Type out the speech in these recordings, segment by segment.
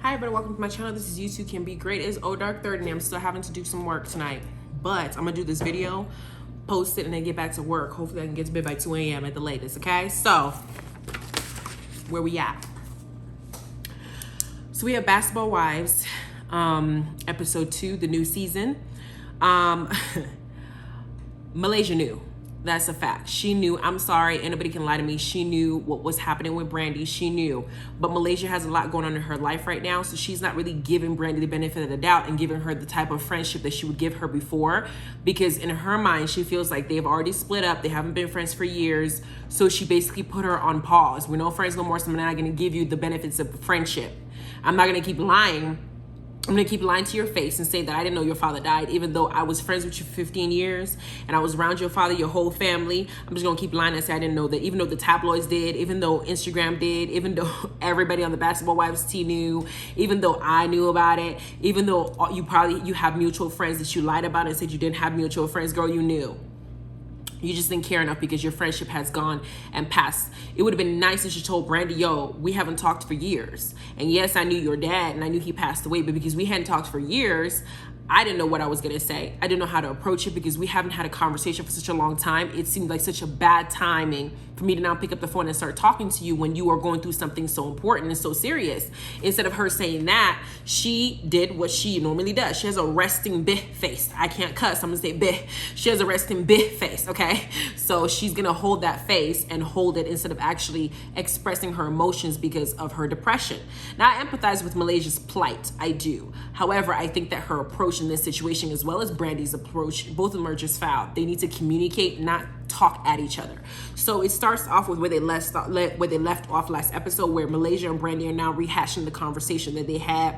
Hi everybody, welcome to my channel. This is YouTube Can Be Great. It's dark 30 and I'm still having to do some work tonight. But I'm gonna do this video, post it, and then get back to work. Hopefully I can get to bed by 2 a.m. at the latest, okay? So, where we at? So we have Basketball Wives, episode 2, the new season. Malaysia knew. That's a fact. She knew. I'm sorry, anybody can lie to me. She knew what was happening with Brandi. She knew. But Malaysia has a lot going on in her life right now, so she's not really giving Brandi the benefit of the doubt and giving her the type of friendship that she would give her before, because in her mind, she feels like they've already split up. They haven't been friends for years, so she basically put her on pause. We're no friends no more, so I'm not going to give you the benefits of friendship. I'm not going to keep lying. I'm gonna keep lying to your face and say that I didn't know your father died, even though I was friends with you for 15 years and I was around your father, your whole family. I'm just gonna keep lying and say I didn't know that, even though the tabloids did, even though Instagram did, even though everybody on the Basketball Wives team knew, even though I knew about it, even though you have mutual friends that you lied about and said you didn't have mutual friends. Girl, you knew. You just didn't care enough because your friendship has gone and passed. It would have been nice if she told Brandi, yo, we haven't talked for years. And yes, I knew your dad and I knew he passed away, but because we hadn't talked for years, I didn't know what I was gonna say. I didn't know how to approach it because we haven't had a conversation for such a long time. It seemed like such a bad timing for me to now pick up the phone and start talking to you when you are going through something so important and so serious. Instead of her saying that, she did what she normally does. She has a resting bitch face. I can't cuss, I'm gonna say bitch. She has a resting bitch face, okay? So she's gonna hold that face and hold it instead of actually expressing her emotions because of her depression. Now, I empathize with Malaysia's plight, I do. However, I think that her approach in this situation, as well as Brandi's approach, both of them are just foul. They need to communicate, not talk at each other. So it starts off with where they left off last episode, where Malaysia and Brandi are now rehashing the conversation that they had.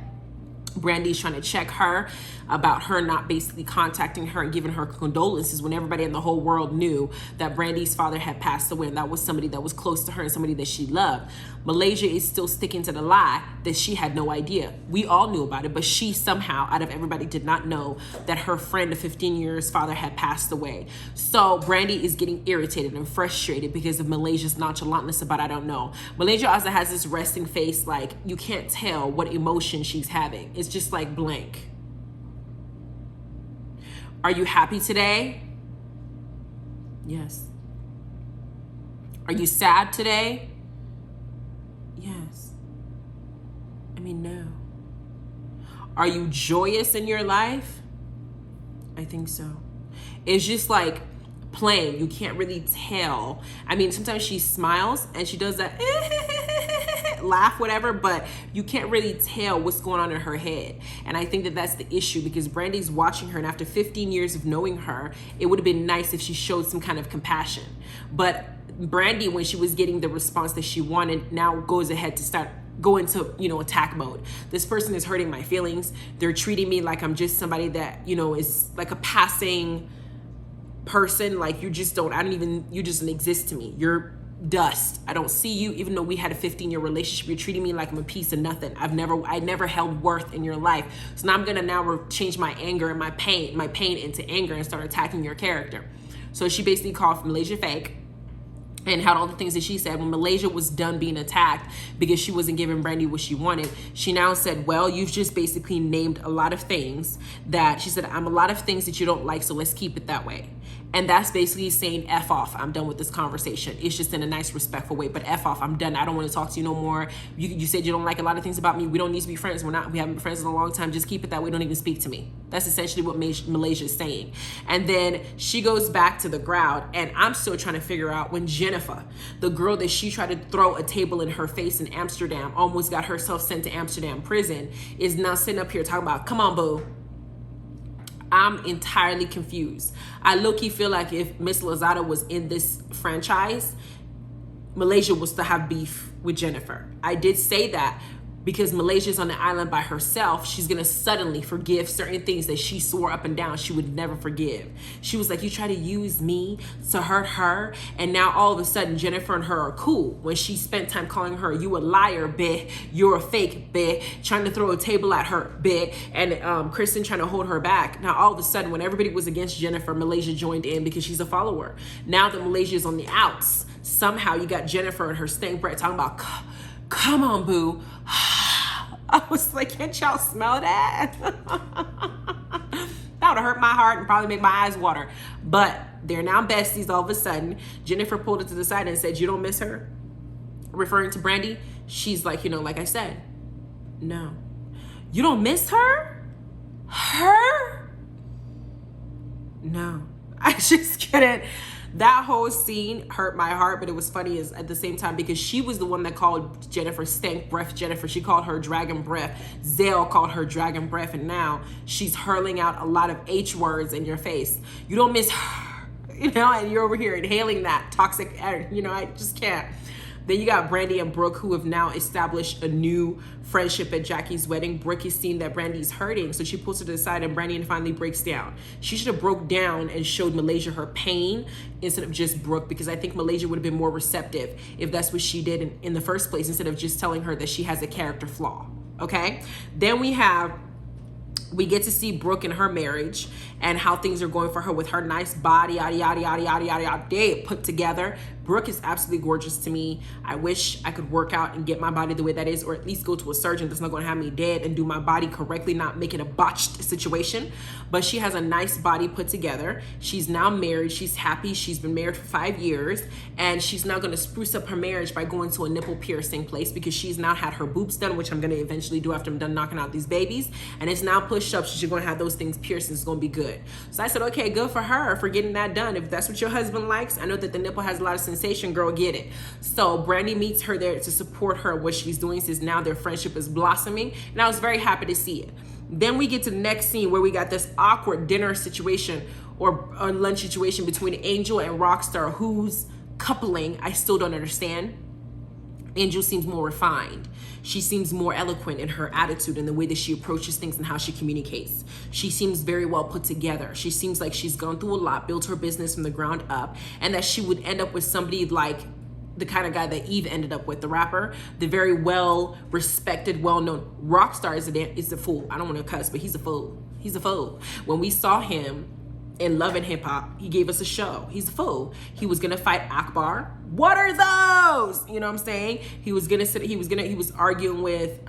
Brandi's trying to check her about her not basically contacting her and giving her condolences when everybody in the whole world knew that Brandi's father had passed away and that was somebody that was close to her and somebody that she loved. Malaysia is still sticking to the lie that she had no idea. We all knew about it, but she somehow, out of everybody, did not know that her friend of 15 years father had passed away. So Brandi is getting irritated and frustrated because of Malaysia's nonchalantness about I don't know. Malaysia also has this resting face, like you can't tell what emotion she's having. It's just like blank. Are you happy today? Yes. Are you sad today? Yes. I mean, no. Are you joyous in your life? I think so. It's just like plain. You can't really tell. I mean, sometimes she smiles and she does that laugh, whatever, but you can't really tell what's going on in her head. And I think that that's the issue, because Brandi's watching her, and after 15 years of knowing her, it would have been nice if she showed some kind of compassion. But Brandi, when she was getting the response that she wanted, now goes ahead to start go into, attack mode. This person is hurting my feelings. They're treating me like I'm just somebody that, is like a passing person. Like you just don't exist to me. You're dust. I don't see you. Even though we had a 15-year relationship, you're treating me like I'm a piece of nothing. I never held worth in your life. So now I'm gonna change my anger and my pain into anger and start attacking your character. So she basically called Malaysia fake and had all the things that she said. When Malaysia was done being attacked because she wasn't giving Brandi what she wanted, she now said, well, you've just basically named a lot of things that she said, I'm a lot of things that you don't like, so let's keep it that way. And that's basically saying F off. I'm done with this conversation. It's just in a nice, respectful way, but F off. I'm done. I don't want to talk to you no more. You said you don't like a lot of things about me. We don't need to be friends. We haven't been friends in a long time. Just keep it that way. Don't even speak to me. That's essentially what Malaysia is saying. And then she goes back to the crowd, and I'm still trying to figure out when Jennifer, the girl that she tried to throw a table in her face in Amsterdam, almost got herself sent to Amsterdam prison, is now sitting up here talking about, come on, boo. I'm entirely confused. I low-key feel like if Miss Lozada was in this franchise, Malaysia was to have beef with Jennifer. I did say that because Malaysia's on the island by herself, she's gonna suddenly forgive certain things that she swore up and down she would never forgive. She was like, you try to use me to hurt her, and now all of a sudden Jennifer and her are cool. When she spent time calling her, you a liar, bitch, you're a fake, bitch, trying to throw a table at her, bitch, and Kristen trying to hold her back. Now all of a sudden, when everybody was against Jennifer, Malaysia joined in because she's a follower. Now that Malaysia is on the outs, somehow you got Jennifer and her stank breath talking about, come on, boo. I was like, can't y'all smell that? That would have hurt my heart and probably make my eyes water. But they're now besties all of a sudden. Jennifer pulled it to the side and said, you don't miss her? Referring to Brandi. She's like, you know, like I said, no. You don't miss her? Her? No. I just couldn't. That whole scene hurt my heart, but it was funny at the same time because she was the one that called Jennifer stank breath Jennifer. She called her dragon breath. Zale called her dragon breath, and now she's hurling out a lot of H words in your face. You don't miss her, you know, and you're over here inhaling that toxic air. You know, I just can't. Then you got Brandi and Brooke, who have now established a new friendship at Jackie's wedding. Brooke is seeing that Brandi's hurting, so she pulls her to the side and Brandi finally breaks down. She should have broke down and showed Malaysia her pain instead of just Brooke, because I think Malaysia would have been more receptive if that's what she did in the first place, instead of just telling her that she has a character flaw, okay? Then we get to see Brooke in her marriage and how things are going for her with her nice body, yada, yada, yada, yada, yada, yada, put together. Brooke is absolutely gorgeous to me. I wish I could work out and get my body the way that is, or at least go to a surgeon that's not going to have me dead and do my body correctly, not make it a botched situation. But she has a nice body put together. She's now married. She's happy. She's been married for 5 years, and she's now going to spruce up her marriage by going to a nipple piercing place, because she's now had her boobs done, which I'm going to eventually do after I'm done knocking out these babies. And it's now pushed up. She's going to have those things pierced. It's going to be good. So I said, okay, good for her for getting that done. If that's what your husband likes, I know that the nipple has a lot of sensation, girl, get it. So Brandi meets her there to support her in what she's doing, since now their friendship is blossoming. And I was very happy to see it. Then we get to the next scene where we got this awkward dinner situation or a lunch situation between Angel and Rockstar, whose coupling I still don't understand. Angel seems more refined. She seems more eloquent in her attitude and the way that she approaches things and how she communicates. She seems very well put together. She seems like she's gone through a lot, built her business from the ground up, and that she would end up with somebody like the kind of guy that Eve ended up with, the rapper, the very well-respected, well-known Rockstar is a fool. I don't want to cuss, but he's a fool. He's a fool. When we saw him in Love and Hip Hop, he gave us a show. He's a fool. He was gonna fight Akbar. What are those? You know what I'm saying? He was arguing with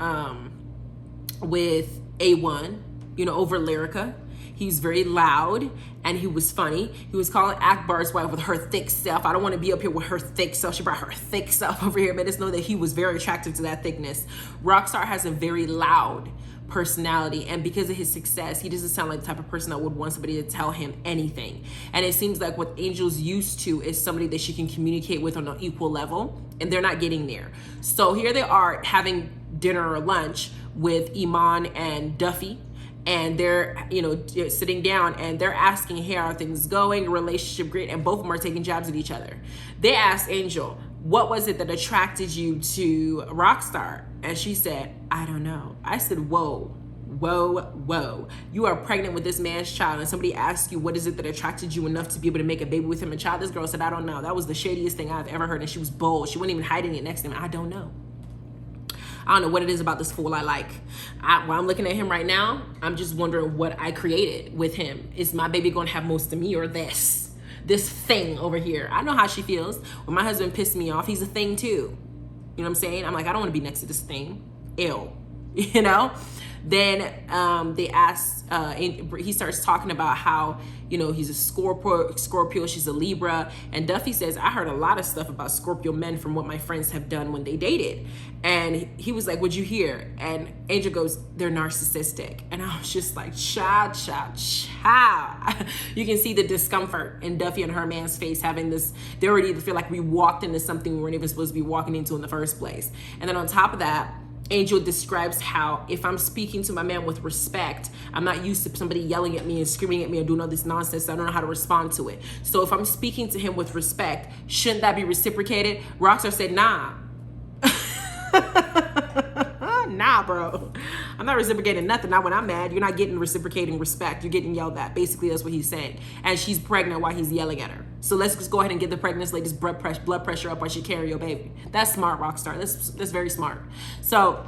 A1, you know, over Lyrica. He was very loud and he was funny. He was calling Akbar's wife with her thick self. I don't want to be up here with her thick self. She brought her thick self over here, but just know that he was very attractive to that thickness. Rockstar has a very loud personality, and because of his success, he doesn't sound like the type of person that would want somebody to tell him anything. And it seems like what Angel's used to is somebody that she can communicate with on an equal level, and they're not getting there. So here they are having dinner or lunch with Iman and Duffy, and they're, you know, sitting down and they're asking, hey, how are things going? Relationship great? And both of them are taking jabs at each other. They asked Angel, what was it that attracted you to Rockstar? And she said, I don't know. I said, whoa, whoa, whoa. You are pregnant with this man's child, and somebody asked you, what is it that attracted you enough to be able to make a baby with him and child? This girl said, I don't know. That was the shadiest thing I've ever heard. And she was bold. She wasn't even hiding it next to him. I don't know. I don't know what it is about this fool I like. While I'm looking at him right now, I'm just wondering what I created with him. Is my baby going to have most of me or this thing over here? I know how she feels. When my husband pissed me off, he's a thing too. You know what I'm saying? I'm like, I don't want to be next to this thing. Ew. You know? Then they asked, he starts talking about how, you know, he's a Scorpio, she's a Libra. And Duffy says, I heard a lot of stuff about Scorpio men from what my friends have done when they dated. And he was like, what'd you hear? And Angel goes, they're narcissistic. And I was just like, child. You can see the discomfort in Duffy and her man's face, having this, they already feel like we walked into something we weren't even supposed to be walking into in the first place. And then on top of that, Angel describes how if I'm speaking to my man with respect, I'm not used to somebody yelling at me and screaming at me and doing all this nonsense. So I don't know how to respond to it. So if I'm speaking to him with respect, shouldn't that be reciprocated? Rockstar said, nah. Nah, bro. I'm not reciprocating nothing. Not when I'm mad. You're not getting reciprocating respect. You're getting yelled at. Basically, that's what he's saying. And she's pregnant while he's yelling at her. So let's just go ahead and get the pregnant lady's blood pressure up while she carry your baby. That's smart, Rockstar. That's very smart. So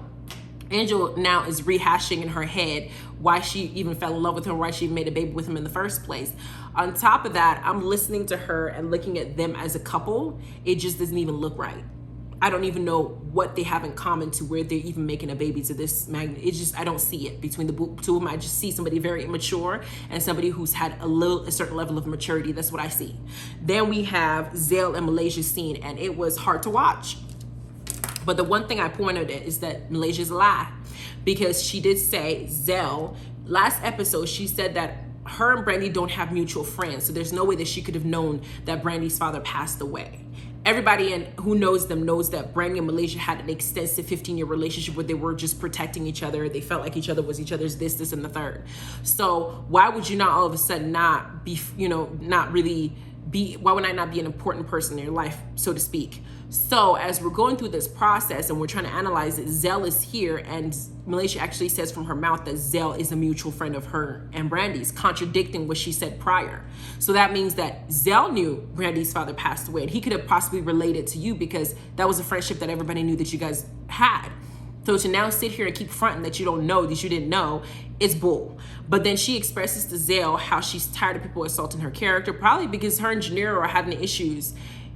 Angel now is rehashing in her head why she even fell in love with him, why she even made a baby with him in the first place. On top of that, I'm listening to her and looking at them as a couple. It just doesn't even look right. I don't even know what they have in common to where they're even making a baby to this magnitude. It's just, I don't see it between the two of them. I just see somebody very immature and somebody who's had a certain level of maturity. That's what I see. Then we have Zell and Malaysia's scene, and it was hard to watch. But the one thing I pointed at is that Malaysia's a lie, because she did say, Zell, last episode, she said that her and Brandi don't have mutual friends. So there's no way that she could have known that Brandi's father passed away. Everybody who knows them knows that Brandi and Malaysia had an extensive 15-year relationship where they were just protecting each other. They felt like each other was each other's this, and the third. So why would you not all of a sudden not be, why would I not be an important person in your life, so to speak? So as we're going through this process and we're trying to analyze it, Zell is here, and Malaysia actually says from her mouth that Zell is a mutual friend of her and Brandi's, contradicting what she said prior. So that means that Zell knew Brandi's father passed away, and he could have possibly related to you because that was a friendship that everybody knew that you guys had. So to now sit here and keep fronting that you don't know, that you didn't know, is bull. But then she expresses to Zell how she's tired of people assaulting her character, probably because her and Gennaro are having issues.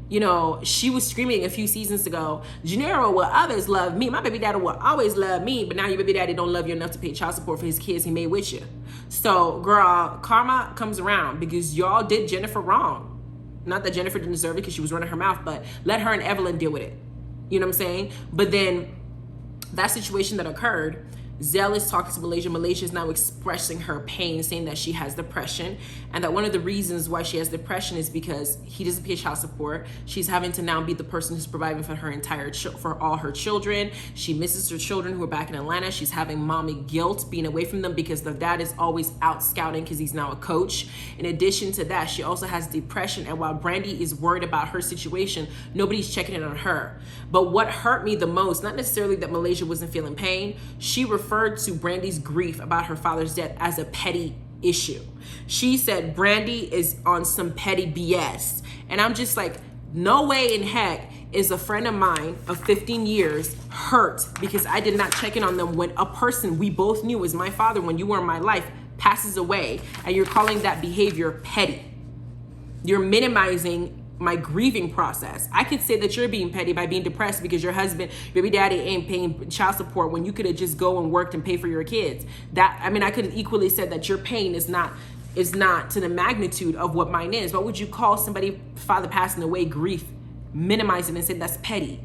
You know, she was screaming a few seasons ago, Gennaro will others love me. My baby daddy will always love me. But now your baby daddy don't love you enough to pay child support for his kids he made with you. So, girl, karma comes around because y'all did Jennifer wrong. Not that Jennifer didn't deserve it because she was running her mouth, but let her and Evelyn deal with it. You know what I'm saying? But then that situation that occurred, Zell is talking to Malaysia. Malaysia is now expressing her pain, saying that she has depression, and that one of the reasons why she has depression is because he doesn't pay child support. She's having to now be the person who's providing for her for all her children. She misses her children who are back in Atlanta. She's having mommy guilt being away from them because the dad is always out scouting because he's now a coach. In addition to that, she also has depression, and while Brandi is worried about her situation, nobody's checking in on her. But what hurt me the most, not necessarily that Malaysia wasn't feeling pain, she referred to Brandi's grief about her father's death as a petty issue. She said Brandi is on some petty BS. And I'm just like, no way in heck is a friend of mine of 15 years hurt because I did not check in on them when a person we both knew was my father when you were in my life passes away, and you're calling that behavior petty. You're minimizing my grieving process. I could say that you're being petty by being depressed because your husband, baby daddy ain't paying child support when you could have just go and worked and pay for your kids. I could have equally said that your pain is not to the magnitude of what mine is. What would you call somebody father passing away grief, minimize it and say that's petty?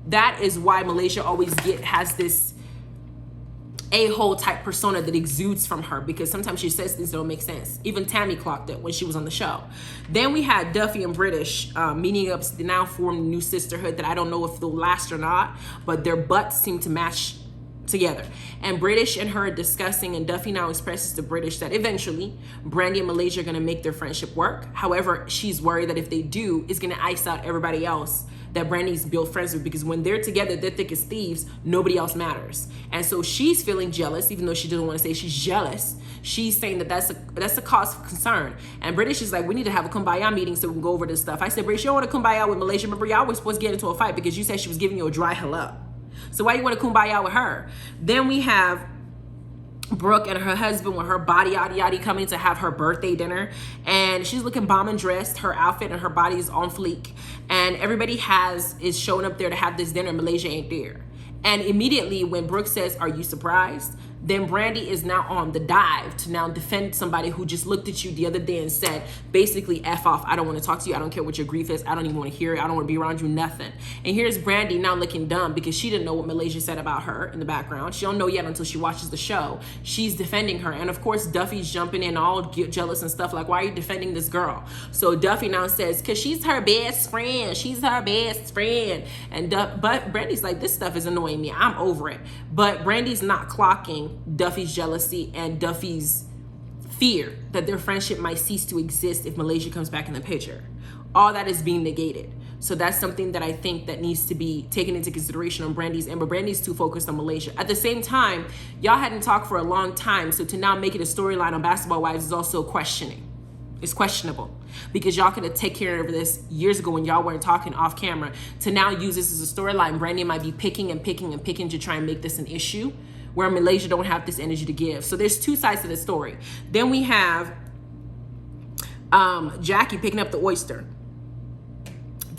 That is why Malaysia always has this a-hole type persona that exudes from her, because sometimes she says things that don't make sense. Even Tammy clocked it when she was on the show. Then we had Duffy and British meeting up to now form a new sisterhood that I don't know if they'll last or not, but their butts seem to match together. And British and her are discussing, and Duffy now expresses to British that eventually Brandi and Malaysia are going to make their friendship work. However, she's worried that if they do, it's going to ice out everybody else that Brandi's built friends with, because when they're together, they're thick as thieves. Nobody else matters. And so she's feeling jealous, even though she doesn't want to say she's jealous. She's saying that that's a cause for concern. And British is like, we need to have a kumbaya meeting so we can go over this stuff. I said, British, you don't want to kumbaya with Malaysia. Remember, y'all were supposed to get into a fight because you said she was giving you a dry hello. So why you want to kumbaya with her? Then we have Brooke and her husband with her body yaddy coming to have her birthday dinner, and she's looking bomb and dressed. Her outfit and her body is on fleek, and everybody is showing up there to have this dinner. Malaysia ain't there. And immediately when Brooke says, are you surprised? Then Brandi is now on the dive to now defend somebody who just looked at you the other day and said, basically, F off. I don't want to talk to you. I don't care what your grief is. I don't even want to hear it. I don't want to be around you, nothing. And here's Brandi now looking dumb because she didn't know what Malaysia said about her in the background. She don't know yet until she watches the show. She's defending her. And of course, Duffy's jumping in all jealous and stuff like, why are you defending this girl? So Duffy now says, because she's her best friend. She's her best friend. And but Brandi's like, this stuff is annoying me. I'm over it. But Brandi's not clocking Duffy's jealousy and Duffy's fear that their friendship might cease to exist if Malaysia comes back in the picture. All that is being negated. So that's something that I think that needs to be taken into consideration on Brandi's end, but Brandi's too focused on Malaysia. At the same time, y'all hadn't talked for a long time, so to now make it a storyline on Basketball Wives is also questioning. It's questionable because y'all could have taken care of this years ago when y'all weren't talking off camera. To now use this as a storyline, Brandi might be picking to try and make this an issue where Malaysia don't have this energy to give. So there's two sides to the story. Then we have Jackie picking up the oyster.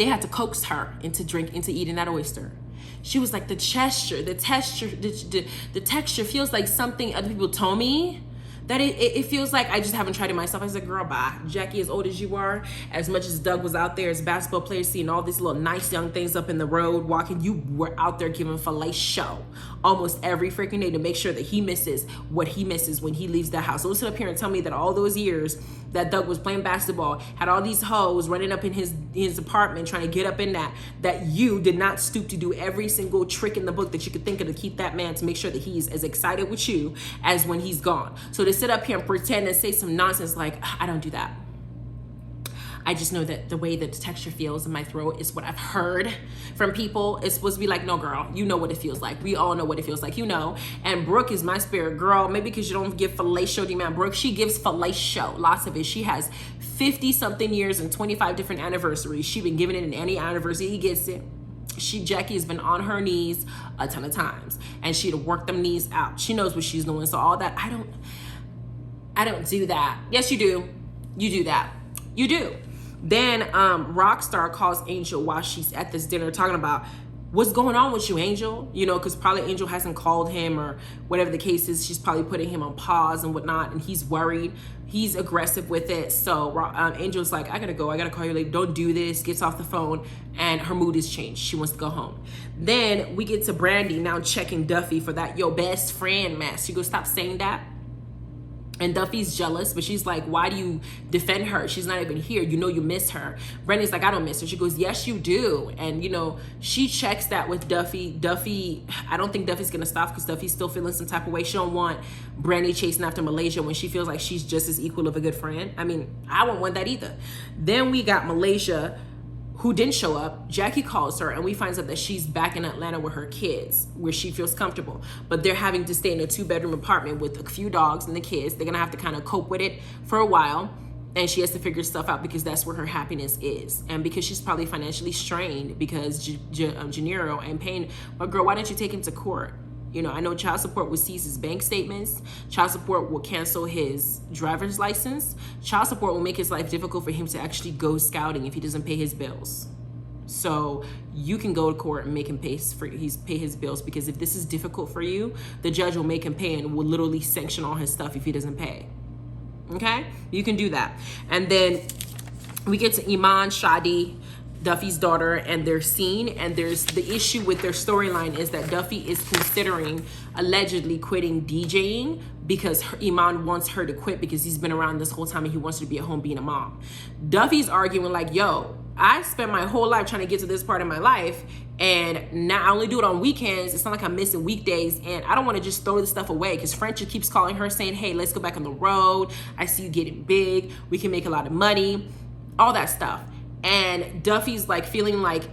they had to coax her into eating that oyster. She was like, the texture feels like something other people told me. That it feels like I just haven't tried it myself. I said, girl, bye. Jackie, as old as you are, as much as Doug was out there as a basketball player, seeing all these little nice young things up in the road, walking, you were out there giving Felacio almost every freaking day to make sure that he misses what he misses when he leaves the house. Don't sit up here and tell me that all those years that Doug was playing basketball, had all these hoes running up in his apartment trying to get up in that you did not stoop to do every single trick in the book that you could think of to keep that man, to make sure that he's as excited with you as when he's gone. So to sit up here and pretend and say some nonsense like, I don't do that. I just know that the way that the texture feels in my throat is what I've heard from people. It's supposed to be like, no, girl, you know what it feels like. We all know what it feels like, you know. And Brooke is my spirit girl. Maybe because you don't give Felacio to man. Brooke, she gives Felacio, lots of it. She has 50 something years and 25 different anniversaries. She's been giving it in any anniversary. He gets it. Jackie has been on her knees a ton of times, and she'd work them knees out. She knows what she's doing. So all that, I don't do that. Yes, you do. You do that. You do. Then Rockstar calls Angel while she's at this dinner talking about what's going on with you, Angel, you know, because probably Angel hasn't called him or whatever the case is. She's probably putting him on pause and whatnot, and he's worried. He's aggressive with it. So Angel's like, I gotta go. I gotta call you later. Don't do this. Gets off the phone, and her mood has changed. She wants to go home. Then we get to Brandi now checking Duffy for that yo best friend mess. She goes, stop saying that. And Duffy's jealous, but she's like, why do you defend her? She's not even here. You know you miss her. Brandy's like, I don't miss her. She goes, yes, you do. And, you know, she checks that with Duffy. Duffy, I don't think Duffy's going to stop because Duffy's still feeling some type of way. She don't want Brandi chasing after Malaysia when she feels like she's just as equal of a good friend. I mean, I won't want that either. Then we got Malaysia, who didn't show up. Jackie calls her, and we find out that she's back in Atlanta with her kids, where she feels comfortable. But they're having to stay in a 2-bedroom apartment with a few dogs and the kids. They're gonna have to kind of cope with it for a while, and she has to figure stuff out because that's where her happiness is, and because she's probably financially strained because Gennaro and Payne. But girl, why didn't you take him to court? You know, I know child support will seize his bank statements. Child support will cancel his driver's license. Child support will make his life difficult for him to actually go scouting if he doesn't pay his bills. So you can go to court and make him pay his bills, because if this is difficult for you, the judge will make him pay and will literally sanction all his stuff if he doesn't pay. Okay? You can do that. And then we get to Iman, Shadi, Duffy's daughter, and their scene. And there's the issue with their storyline is that Duffy is considering allegedly quitting DJing because Iman wants her to quit because he's been around this whole time and he wants her to be at home being a mom. Duffy's arguing like, yo, I spent my whole life trying to get to this part of my life, and now I only do it on weekends. It's not like I'm missing weekdays, and I don't want to just throw this stuff away because French keeps calling her saying, hey, let's go back on the road. I see you getting big. We can make a lot of money, all that stuff. And Duffy's like feeling like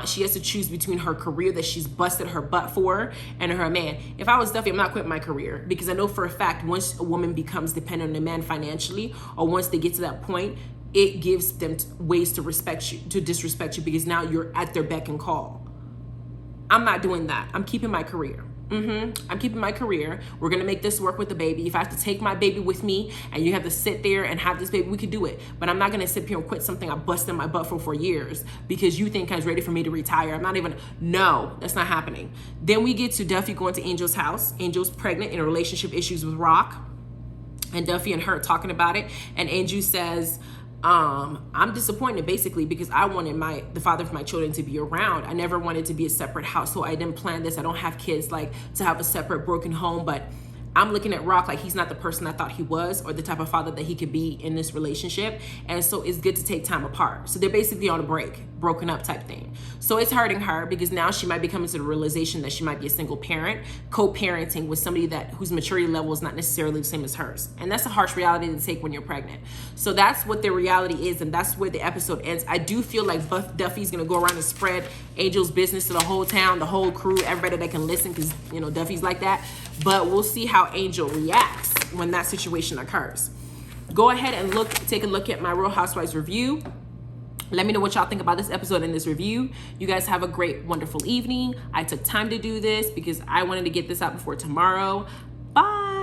she has to choose between her career that she's busted her butt for and her man. If I was Duffy, I'm not quitting my career, because I know for a fact once a woman becomes dependent on a man financially, or once they get to that point, it gives them ways to respect you, to disrespect you, because now you're at their beck and call. I'm not doing that. I'm keeping my career. I'm keeping my career. We're gonna make this work with the baby. If I have to take my baby with me and you have to sit there and have this baby, we could do it. But I'm not gonna sit here and quit something I busted my butt for years because you think I was ready for me to retire. I'm not even, no, that's not happening. Then we get to Duffy going to Angel's house. Angel's pregnant, in a relationship issues with Rock. And Duffy and her talking about it. And Angel says, I'm disappointed basically because I wanted the father of my children to be around. I never wanted to be a separate household. I didn't plan this. I don't have kids like to have a separate broken home, but I'm looking at Rock like he's not the person I thought he was, or the type of father that he could be in this relationship. And so it's good to take time apart. So they're basically on a break, broken up type thing. So it's hurting her because now she might be coming to the realization that she might be a single parent, co-parenting with somebody whose maturity level is not necessarily the same as hers. And that's a harsh reality to take when you're pregnant. So that's what their reality is, and that's where the episode ends. I do feel like Duffy's gonna go around and spread Angel's business to the whole town, the whole crew, everybody that can listen, because you know Duffy's like that. But we'll see how Angel reacts when that situation occurs. Go ahead and take a look at my Real Housewives review. Let me know what y'all think about this episode and this review. You guys have a great, wonderful evening. I took time to do this because I wanted to get this out before tomorrow. Bye.